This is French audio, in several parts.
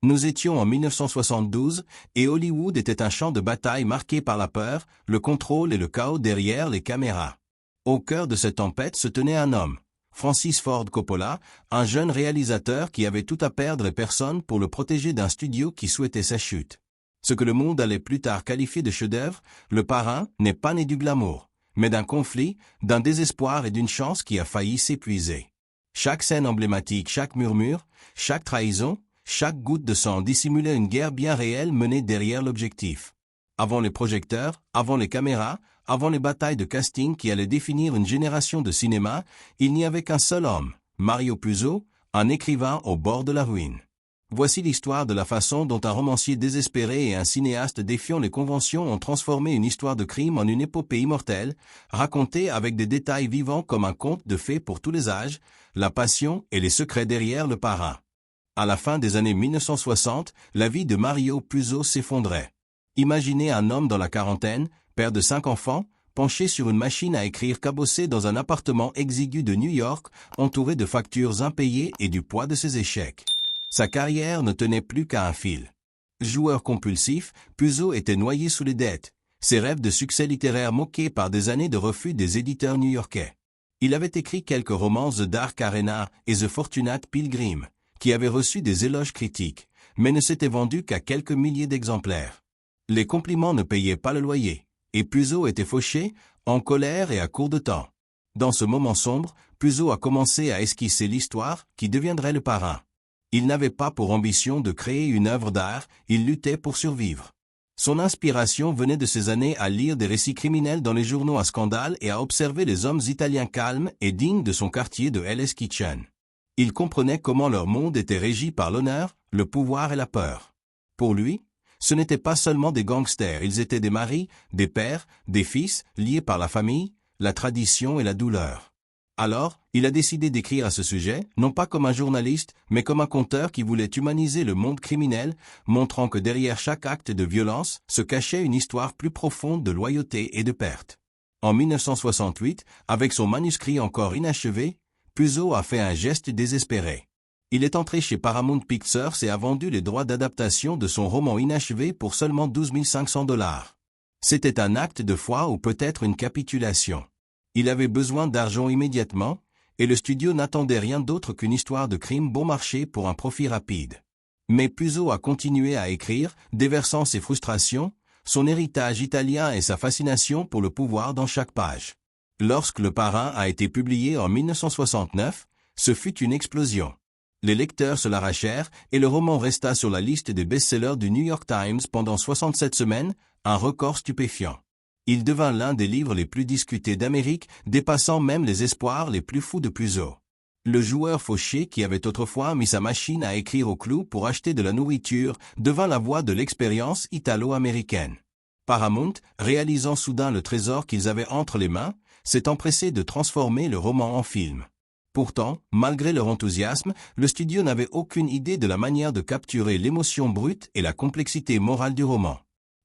Nous étions en 1972, et Hollywood était un champ de bataille marqué par la peur, le contrôle et le chaos derrière les caméras. Au cœur de cette tempête se tenait un homme, Francis Ford Coppola, un jeune réalisateur qui avait tout à perdre et personne pour le protéger d'un studio qui souhaitait sa chute. Ce que le monde allait plus tard qualifier de chef-d'œuvre, Le Parrain, n'est pas né du glamour, mais d'un conflit, d'un désespoir et d'une chance qui a failli s'épuiser. Chaque scène emblématique, chaque murmure, chaque trahison, chaque goutte de sang dissimulait une guerre bien réelle menée derrière l'objectif. Avant les projecteurs, avant les caméras, avant les batailles de casting qui allaient définir une génération de cinéma, il n'y avait qu'un seul homme, Mario Puzo, un écrivain au bord de la ruine. Voici l'histoire de la façon dont un romancier désespéré et un cinéaste défiant les conventions ont transformé une histoire de crime en une épopée immortelle, racontée avec des détails vivants comme un conte de fées pour tous les âges, la passion et les secrets derrière Le Parrain. À la fin des années 1960, la vie de Mario Puzo s'effondrait. Imaginez un homme dans la quarantaine, père de 5 enfants, penché sur une machine à écrire cabossé dans un appartement exigu de New York, entouré de factures impayées et du poids de ses échecs. Sa carrière ne tenait plus qu'à un fil. Joueur compulsif, Puzo était noyé sous les dettes, ses rêves de succès littéraire moqués par des années de refus des éditeurs new-yorkais. Il avait écrit quelques romans The Dark Arena et The Fortunate Pilgrim, qui avaient reçu des éloges critiques, mais ne s'étaient vendus qu'à quelques milliers d'exemplaires. Les compliments ne payaient pas le loyer, et Puzo était fauché, en colère et à court de temps. Dans ce moment sombre, Puzo a commencé à esquisser l'histoire qui deviendrait Le Parrain. Il n'avait pas pour ambition de créer une œuvre d'art, il luttait pour survivre. Son inspiration venait de ses années à lire des récits criminels dans les journaux à scandale et à observer les hommes italiens calmes et dignes de son quartier de Hell's Kitchen. Il comprenait comment leur monde était régi par l'honneur, le pouvoir et la peur. Pour lui, ce n'étaient pas seulement des gangsters, ils étaient des maris, des pères, des fils, liés par la famille, la tradition et la douleur. Alors, il a décidé d'écrire à ce sujet, non pas comme un journaliste, mais comme un conteur qui voulait humaniser le monde criminel, montrant que derrière chaque acte de violence se cachait une histoire plus profonde de loyauté et de perte. En 1968, avec son manuscrit encore inachevé, Puzo a fait un geste désespéré. Il est entré chez Paramount Pictures et a vendu les droits d'adaptation de son roman inachevé pour seulement $12 500. C'était un acte de foi ou peut-être une capitulation. Il avait besoin d'argent immédiatement, et le studio n'attendait rien d'autre qu'une histoire de crime bon marché pour un profit rapide. Mais Puzo a continué à écrire, déversant ses frustrations, son héritage italien et sa fascination pour le pouvoir dans chaque page. Lorsque Le Parrain a été publié en 1969, ce fut une explosion. Les lecteurs se l'arrachèrent et le roman resta sur la liste des best-sellers du New York Times pendant 67 semaines, un record stupéfiant. Il devint l'un des livres les plus discutés d'Amérique, dépassant même les espoirs les plus fous de Puzo. Le joueur fauché qui avait autrefois mis sa machine à écrire au clou pour acheter de la nourriture devint la voix de l'expérience italo-américaine. Paramount, réalisant soudain le trésor qu'ils avaient entre les mains, s'est empressé de transformer le roman en film. Pourtant, malgré leur enthousiasme, le studio n'avait aucune idée de la manière de capturer l'émotion brute et la complexité morale du roman.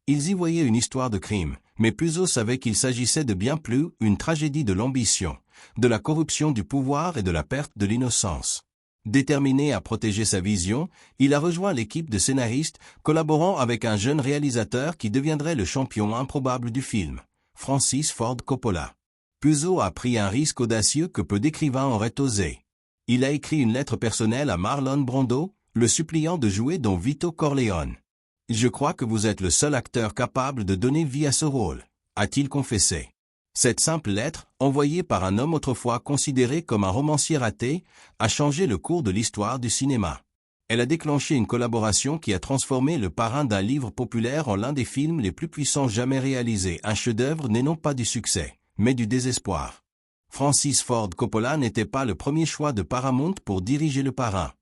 Ils y voyaient une histoire de crime, mais Puzo savait qu'il s'agissait de bien plus, une tragédie de l'ambition, de la corruption du pouvoir et de la perte de l'innocence. Déterminé à protéger sa vision, il a rejoint l'équipe de scénaristes, collaborant avec un jeune réalisateur qui deviendrait le champion improbable du film, Francis Ford Coppola. Puzo a pris un risque audacieux que peu d'écrivains auraient osé. Il a écrit une lettre personnelle à Marlon Brando, le suppliant de jouer Don Vito Corleone. « Je crois que vous êtes le seul acteur capable de donner vie à ce rôle », a-t-il confessé. Cette simple lettre, envoyée par un homme autrefois considéré comme un romancier raté, a changé le cours de l'histoire du cinéma. Elle a déclenché une collaboration qui a transformé Le Parrain d'un livre populaire en l'un des films les plus puissants jamais réalisés, un chef-d'œuvre n'est non pas du succès, mais du désespoir. Francis Ford Coppola n'était pas le premier choix de Paramount pour diriger Le Parrain.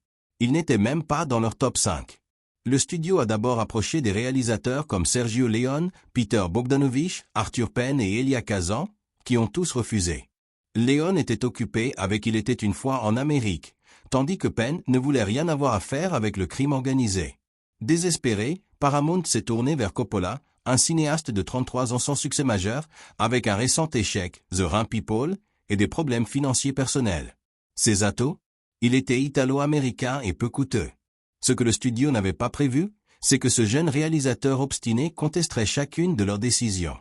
Il n'était même pas dans leur top 5. Le studio a d'abord approché des réalisateurs comme Sergio Leone, Peter Bogdanovich, Arthur Penn et Elia Kazan, qui ont tous refusé. Leone était occupé avec Il était une fois en Amérique, tandis que Penn ne voulait rien avoir à faire avec le crime organisé. Désespéré, Paramount s'est tourné vers Coppola, un cinéaste de 33 ans sans succès majeur, avec un récent échec, The Rain People, et des problèmes financiers personnels. Ses atouts ? Il était italo-américain et peu coûteux. Ce que le studio n'avait pas prévu, c'est que ce jeune réalisateur obstiné contesterait chacune de leurs décisions.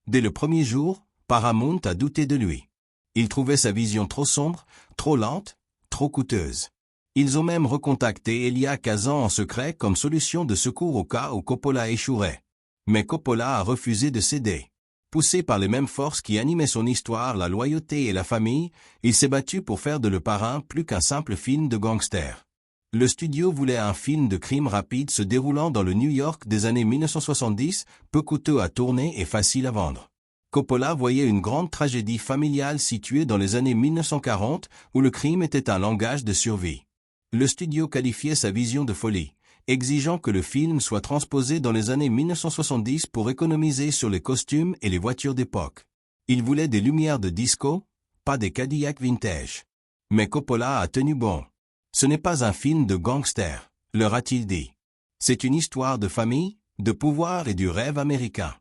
Dès le premier jour, Paramount a douté de lui. Ils trouvaient sa vision trop sombre, trop lente, trop coûteuse. Ils ont même recontacté Elia Kazan en secret comme solution de secours au cas où Coppola échouerait. Mais Coppola a refusé de céder. Poussé par les mêmes forces qui animaient son histoire, la loyauté et la famille, il s'est battu pour faire de Le Parrain plus qu'un simple film de gangster. Le studio voulait un film de crime rapide se déroulant dans le New York des années 1970, peu coûteux à tourner et facile à vendre. Coppola voyait une grande tragédie familiale située dans les années 1940 où le crime était un langage de survie. Le studio qualifiait sa vision de folie, exigeant que le film soit transposé dans les années 1970 pour économiser sur les costumes et les voitures d'époque. Il voulait des lumières de disco, pas des Cadillac vintage. Mais Coppola a tenu bon. Ce n'est pas un film de gangster, leur a-t-il dit. C'est une histoire de famille, de pouvoir et du rêve américain.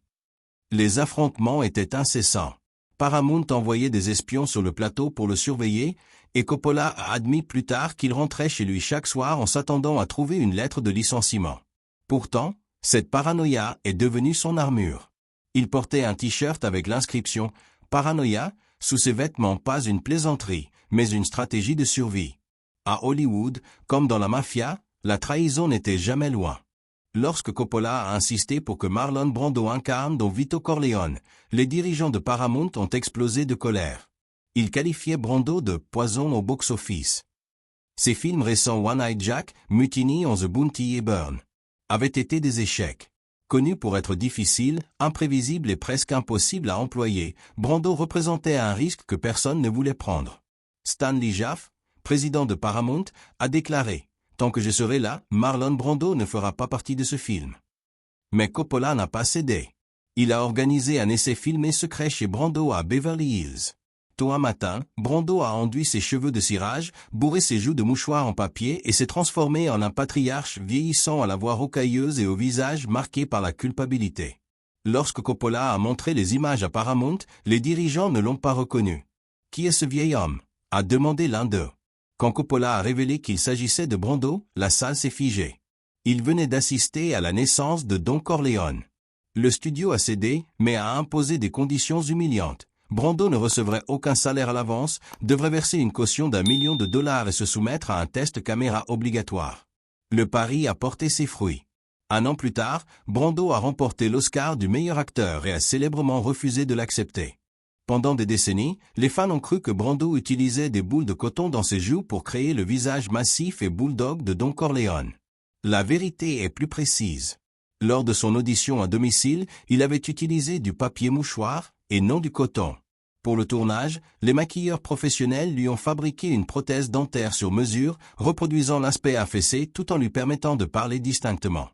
Les affrontements étaient incessants. Paramount envoyait des espions sur le plateau pour le surveiller, et Coppola a admis plus tard qu'il rentrait chez lui chaque soir en s'attendant à trouver une lettre de licenciement. Pourtant, cette paranoïa est devenue son armure. Il portait un t-shirt avec l'inscription « Paranoïa » sous ses vêtements, pas une plaisanterie, mais une stratégie de survie. À Hollywood, comme dans la mafia, la trahison n'était jamais loin. Lorsque Coppola a insisté pour que Marlon Brando incarne Don Vito Corleone, les dirigeants de Paramount ont explosé de colère. Ils qualifiaient Brando de « poison au box-office ». Ses films récents One-Eyed Jack, Mutiny on the Bounty et Burn avaient été des échecs. Connu pour être difficile, imprévisible et presque impossible à employer, Brando représentait un risque que personne ne voulait prendre. Stanley Jaffe, président de Paramount, a déclaré « Tant que je serai là, Marlon Brando ne fera pas partie de ce film ». Mais Coppola n'a pas cédé. Il a organisé un essai filmé secret chez Brando à Beverly Hills. Tôt un matin, Brando a enduit ses cheveux de cirage, bourré ses joues de mouchoirs en papier et s'est transformé en un patriarche vieillissant à la voix rocailleuse et au visage marqué par la culpabilité. Lorsque Coppola a montré les images à Paramount, les dirigeants ne l'ont pas reconnu. « Qui est ce vieil homme ?» a demandé l'un d'eux. Quand Coppola a révélé qu'il s'agissait de Brando, la salle s'est figée. Il venait d'assister à la naissance de Don Corleone. Le studio a cédé, mais a imposé des conditions humiliantes. Brando ne recevrait aucun salaire à l'avance, devrait verser une caution d'1 million de dollars et se soumettre à un test caméra obligatoire. Le pari a porté ses fruits. Un an plus tard, Brando a remporté l'Oscar du meilleur acteur et a célèbrement refusé de l'accepter. Pendant des décennies, les fans ont cru que Brando utilisait des boules de coton dans ses joues pour créer le visage massif et bulldog de Don Corleone. La vérité est plus précise. Lors de son audition à domicile, il avait utilisé du papier mouchoir, et non du coton. Pour le tournage, les maquilleurs professionnels lui ont fabriqué une prothèse dentaire sur mesure, reproduisant l'aspect affaissé tout en lui permettant de parler distinctement.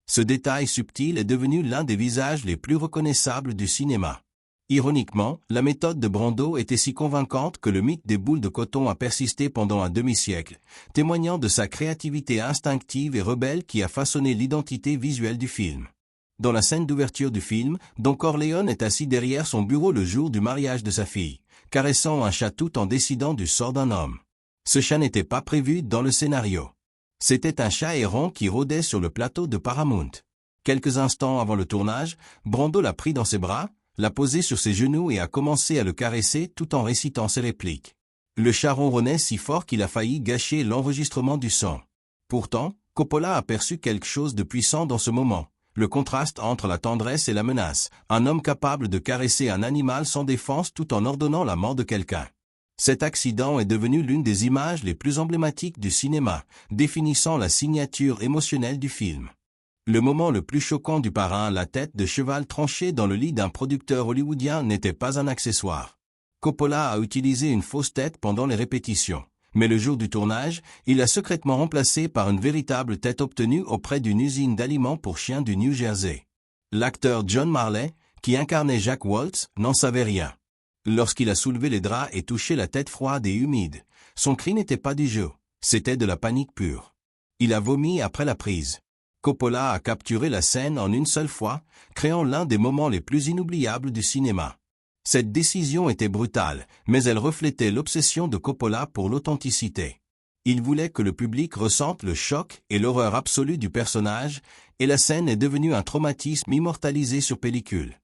Ce détail subtil est devenu l'un des visages les plus reconnaissables du cinéma. Ironiquement, la méthode de Brando était si convaincante que le mythe des boules de coton a persisté pendant un demi-siècle, témoignant de sa créativité instinctive et rebelle qui a façonné l'identité visuelle du film. Dans la scène d'ouverture du film, Don Corleone est assis derrière son bureau le jour du mariage de sa fille, caressant un chat tout en décidant du sort d'un homme. Ce chat n'était pas prévu dans le scénario. C'était un chat errant qui rôdait sur le plateau de Paramount. Quelques instants avant le tournage, Brando l'a pris dans ses bras, l'a posé sur ses genoux et a commencé à le caresser tout en récitant ses répliques. Le chat ronronnait si fort qu'il a failli gâcher l'enregistrement du son. Pourtant, Coppola a perçu quelque chose de puissant dans ce moment. Le contraste entre la tendresse et la menace, un homme capable de caresser un animal sans défense tout en ordonnant la mort de quelqu'un. Cet accident est devenu l'une des images les plus emblématiques du cinéma, définissant la signature émotionnelle du film. Le moment le plus choquant du Parrain, la tête de cheval tranchée dans le lit d'un producteur hollywoodien, n'était pas un accessoire. Coppola a utilisé une fausse tête pendant les répétitions. Mais le jour du tournage, il l'a secrètement remplacé par une véritable tête obtenue auprès d'une usine d'aliments pour chiens du New Jersey. L'acteur John Marley, qui incarnait Jack Waltz, n'en savait rien. Lorsqu'il a soulevé les draps et touché la tête froide et humide, son cri n'était pas du jeu, c'était de la panique pure. Il a vomi après la prise. Coppola a capturé la scène en une seule fois, créant l'un des moments les plus inoubliables du cinéma. Cette décision était brutale, mais elle reflétait l'obsession de Coppola pour l'authenticité. Il voulait que le public ressente le choc et l'horreur absolue du personnage, et la scène est devenue un traumatisme immortalisé sur pellicule.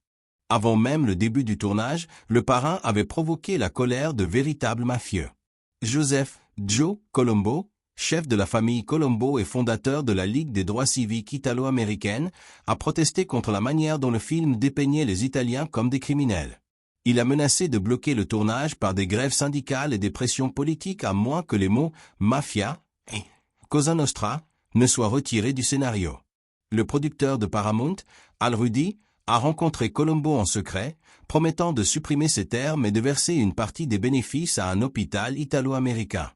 Avant même le début du tournage, le parrain avait provoqué la colère de véritables mafieux. Joseph Joe Colombo, chef de la famille Colombo et fondateur de la Ligue des droits civiques italo-américaine, a protesté contre la manière dont le film dépeignait les Italiens comme des criminels. Il a menacé de bloquer le tournage par des grèves syndicales et des pressions politiques à moins que les mots « mafia » et « Cosa Nostra » ne soient retirés du scénario. Le producteur de Paramount, Al Rudi, a rencontré Colombo en secret, promettant de supprimer ces termes et de verser une partie des bénéfices à un hôpital italo-américain.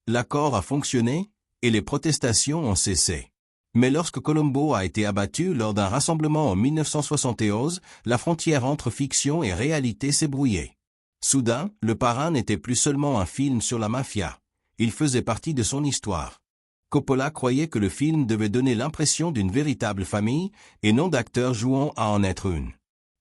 L'accord a fonctionné, et les protestations ont cessé. Mais lorsque Colombo a été abattu lors d'un rassemblement en 1971, la frontière entre fiction et réalité s'est brouillée. Soudain, Le Parrain n'était plus seulement un film sur la mafia. Il faisait partie de son histoire. Coppola croyait que le film devait donner l'impression d'une véritable famille, et non d'acteurs jouant à en être une.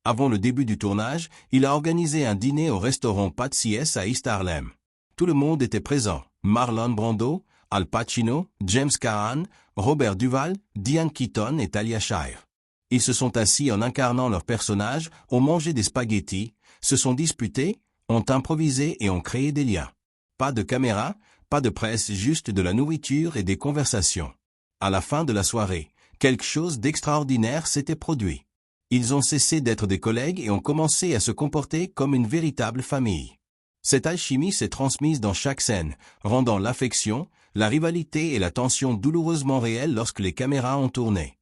Avant le début du tournage, il a organisé un dîner au restaurant Patsy's à East Harlem. Tout le monde était présent. Marlon Brando, Al Pacino, James Caan, Robert Duvall, Diane Keaton et Talia Shire. Ils se sont assis en incarnant leurs personnages, ont mangé des spaghettis, se sont disputés, ont improvisé et ont créé des liens. Pas de caméra, pas de presse, juste de la nourriture et des conversations. À la fin de la soirée, quelque chose d'extraordinaire s'était produit. Ils ont cessé d'être des collègues et ont commencé à se comporter comme une véritable famille. Cette alchimie s'est transmise dans chaque scène, rendant l'affection, la rivalité et la tension douloureusement réelles lorsque les caméras ont tourné.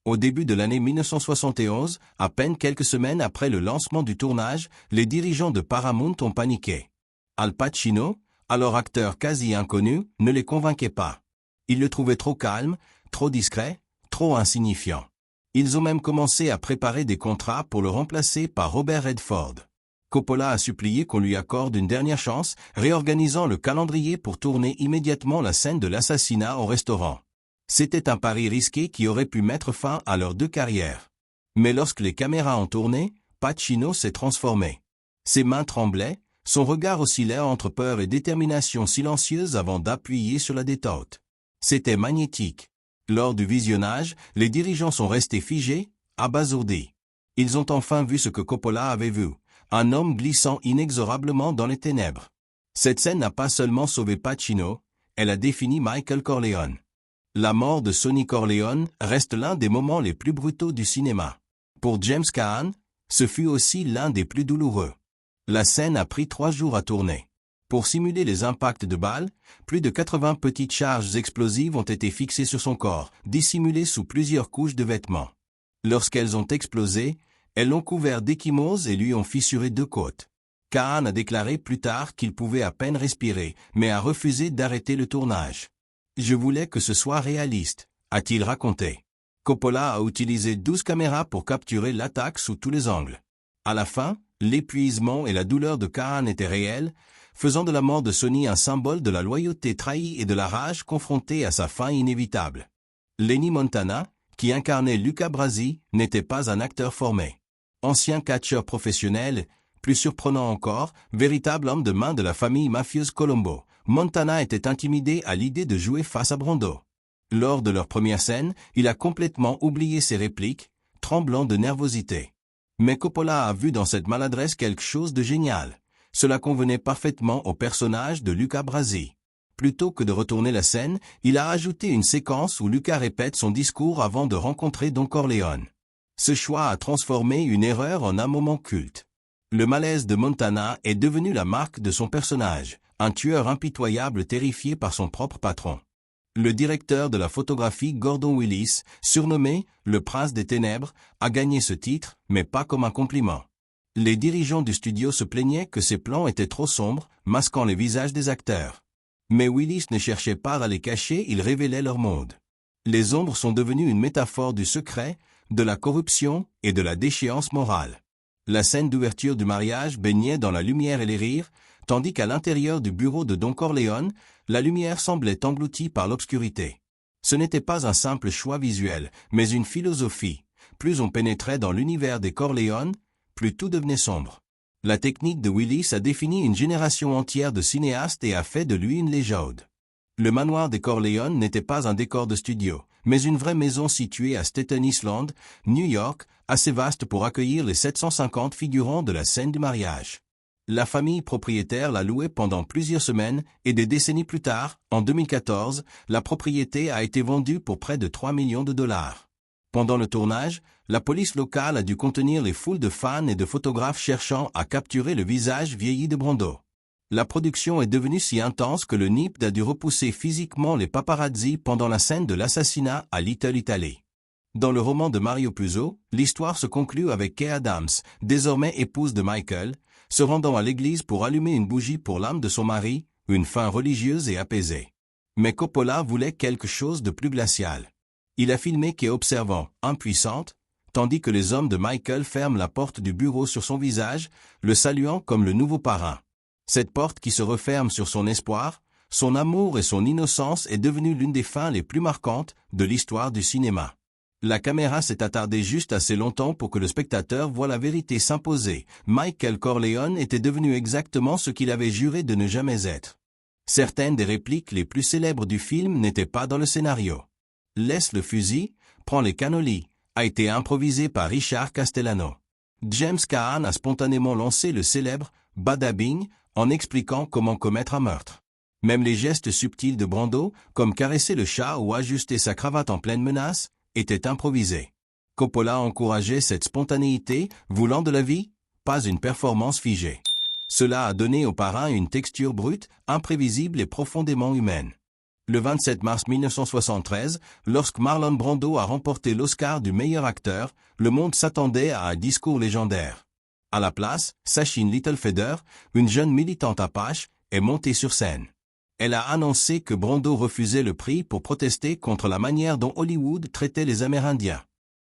Au début de l'année 1971, à peine quelques semaines après le lancement du tournage, les dirigeants de Paramount ont paniqué. Al Pacino, alors acteur quasi inconnu, ne les convainquait pas. Ils le trouvaient trop calme, trop discret, trop insignifiant. Ils ont même commencé à préparer des contrats pour le remplacer par Robert Redford. Coppola a supplié qu'on lui accorde une dernière chance, réorganisant le calendrier pour tourner immédiatement la scène de l'assassinat au restaurant. C'était un pari risqué qui aurait pu mettre fin à leurs deux carrières. Mais lorsque les caméras ont tourné, Pacino s'est transformé. Ses mains tremblaient, son regard oscillait entre peur et détermination silencieuse avant d'appuyer sur la détente. C'était magnétique. Lors du visionnage, les dirigeants sont restés figés, abasourdis. Ils ont enfin vu ce que Coppola avait vu. Un homme glissant inexorablement dans les ténèbres. Cette scène n'a pas seulement sauvé Pacino, elle a défini Michael Corleone. La mort de Sonny Corleone reste l'un des moments les plus brutaux du cinéma. Pour James Caan, ce fut aussi l'un des plus douloureux. La scène a pris 3 jours à tourner. Pour simuler les impacts de balles, plus de 80 petites charges explosives ont été fixées sur son corps, dissimulées sous plusieurs couches de vêtements. Lorsqu'elles ont explosé, elles l'ont couvert d'ecchymoses et lui ont fissuré 2 côtes. Caan a déclaré plus tard qu'il pouvait à peine respirer, mais a refusé d'arrêter le tournage. « Je voulais que ce soit réaliste », a-t-il raconté. Coppola a utilisé 12 caméras pour capturer l'attaque sous tous les angles. À la fin, l'épuisement et la douleur de Caan étaient réels, faisant de la mort de Sonny un symbole de la loyauté trahie et de la rage confrontée à sa fin inévitable. Lenny Montana, qui incarnait Luca Brasi, n'était pas un acteur formé. Ancien catcheur professionnel, plus surprenant encore, véritable homme de main de la famille mafieuse Colombo, Montana était intimidé à l'idée de jouer face à Brando. Lors de leur première scène, il a complètement oublié ses répliques, tremblant de nervosité. Mais Coppola a vu dans cette maladresse quelque chose de génial. Cela convenait parfaitement au personnage de Luca Brasi. Plutôt que de retourner la scène, il a ajouté une séquence où Luca répète son discours avant de rencontrer Don Corleone. Ce choix a transformé une erreur en un moment culte. Le malaise de Montana est devenu la marque de son personnage, un tueur impitoyable terrifié par son propre patron. Le directeur de la photographie Gordon Willis, surnommé « Le Prince des Ténèbres », a gagné ce titre, mais pas comme un compliment. Les dirigeants du studio se plaignaient que ses plans étaient trop sombres, masquant les visages des acteurs. Mais Willis ne cherchait pas à les cacher, il révélait leur monde. Les ombres sont devenues une métaphore du secret, de la corruption et de la déchéance morale. La scène d'ouverture du mariage baignait dans la lumière et les rires, tandis qu'à l'intérieur du bureau de Don Corleone, la lumière semblait engloutie par l'obscurité. Ce n'était pas un simple choix visuel, mais une philosophie. Plus on pénétrait dans l'univers des Corleone, plus tout devenait sombre. La technique de Willis a défini une génération entière de cinéastes et a fait de lui une légende. Le manoir des Corleone n'était pas un décor de studio, mais une vraie maison située à Staten Island, New York, assez vaste pour accueillir les 750 figurants de la scène du mariage. La famille propriétaire l'a loué pendant plusieurs semaines et des décennies plus tard, en 2014, la propriété a été vendue pour près de 3 millions de dollars. Pendant le tournage, la police locale a dû contenir les foules de fans et de photographes cherchant à capturer le visage vieilli de Brando. La production est devenue si intense que le NIP a dû repousser physiquement les paparazzi pendant la scène de l'assassinat à Little Italy. Dans le roman de Mario Puzo, l'histoire se conclut avec Kay Adams, désormais épouse de Michael, se rendant à l'église pour allumer une bougie pour l'âme de son mari, une fin religieuse et apaisée. Mais Coppola voulait quelque chose de plus glacial. Il a filmé Kay observant, impuissante, tandis que les hommes de Michael ferment la porte du bureau sur son visage, le saluant comme le nouveau parrain. Cette porte qui se referme sur son espoir, son amour et son innocence est devenue l'une des fins les plus marquantes de l'histoire du cinéma. La caméra s'est attardée juste assez longtemps pour que le spectateur voie la vérité s'imposer. Michael Corleone était devenu exactement ce qu'il avait juré de ne jamais être. Certaines des répliques les plus célèbres du film n'étaient pas dans le scénario. Laisse le fusil, prends les cannolis, a été improvisé par Richard Castellano. James Caan a spontanément lancé le célèbre « Bada Bing » en expliquant comment commettre un meurtre. Même les gestes subtils de Brando, comme caresser le chat ou ajuster sa cravate en pleine menace, étaient improvisés. Coppola encourageait cette spontanéité, voulant de la vie, pas une performance figée. Cela a donné au parrain une texture brute, imprévisible et profondément humaine. Le 27 mars 1973, lorsque Marlon Brando a remporté l'Oscar du meilleur acteur, le monde s'attendait à un discours légendaire. À la place, Sachin Littlefeather, une jeune militante apache, est montée sur scène. Elle a annoncé que Brando refusait le prix pour protester contre la manière dont Hollywood traitait les Amérindiens.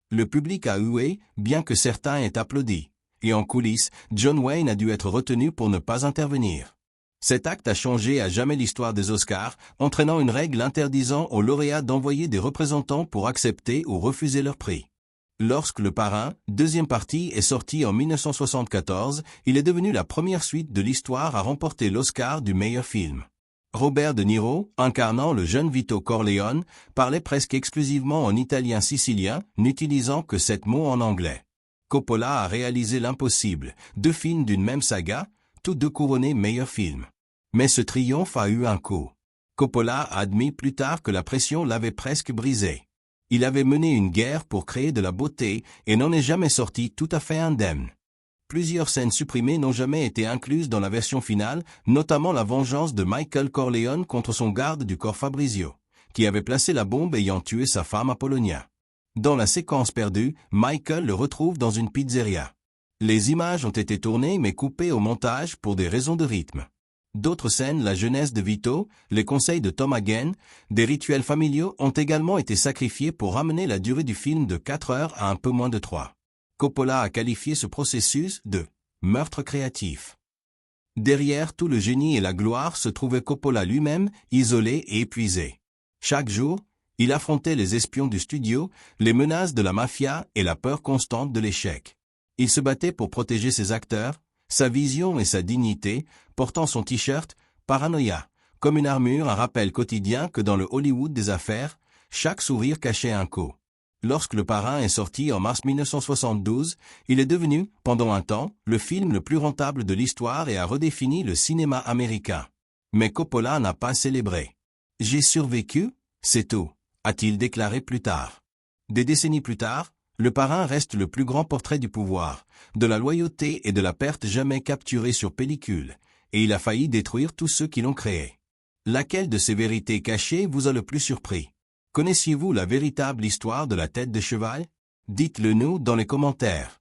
Le public a hué, bien que certains aient applaudi. Et en coulisses, John Wayne a dû être retenu pour ne pas intervenir. Cet acte a changé à jamais l'histoire des Oscars, entraînant une règle interdisant aux lauréats d'envoyer des représentants pour accepter ou refuser leur prix. Lorsque Le Parrain, deuxième partie, est sorti en 1974, il est devenu la première suite de l'histoire à remporter l'Oscar du meilleur film. Robert De Niro, incarnant le jeune Vito Corleone, parlait presque exclusivement en italien sicilien, n'utilisant que 7 mots en anglais. Coppola a réalisé l'impossible, 2 films d'une même saga, tous 2 couronnés meilleur film. Mais ce triomphe a eu un coût. Coppola a admis plus tard que la pression l'avait presque brisé. Il avait mené une guerre pour créer de la beauté et n'en est jamais sorti tout à fait indemne. Plusieurs scènes supprimées n'ont jamais été incluses dans la version finale, notamment la vengeance de Michael Corleone contre son garde du corps Fabrizio, qui avait placé la bombe ayant tué sa femme Apollonia. Dans la séquence perdue, Michael le retrouve dans une pizzeria. Les images ont été tournées mais coupées au montage pour des raisons de rythme. D'autres scènes, la jeunesse de Vito, les conseils de Tom Hagen, des rituels familiaux ont également été sacrifiés pour ramener la durée du film de 4 heures à un peu moins de 3. Coppola a qualifié ce processus de « meurtre créatif ». Derrière tout le génie et la gloire se trouvait Coppola lui-même, isolé et épuisé. Chaque jour, il affrontait les espions du studio, les menaces de la mafia et la peur constante de l'échec. Il se battait pour protéger ses acteurs, sa vision et sa dignité, portant son t-shirt « Paranoia », comme une armure, un rappel quotidien que dans le Hollywood des affaires, chaque sourire cachait un coup. Lorsque Le Parrain est sorti en mars 1972, il est devenu, pendant un temps, le film le plus rentable de l'histoire et a redéfini le cinéma américain. Mais Coppola n'a pas célébré. « J'ai survécu, c'est tout », a-t-il déclaré plus tard. Des décennies plus tard, Le Parrain reste le plus grand portrait du pouvoir, de la loyauté et de la perte jamais capturée sur pellicule, et il a failli détruire tous ceux qui l'ont créé. Laquelle de ces vérités cachées vous a le plus surpris ? Connaissiez-vous la véritable histoire de la tête de cheval ? Dites-le nous dans les commentaires.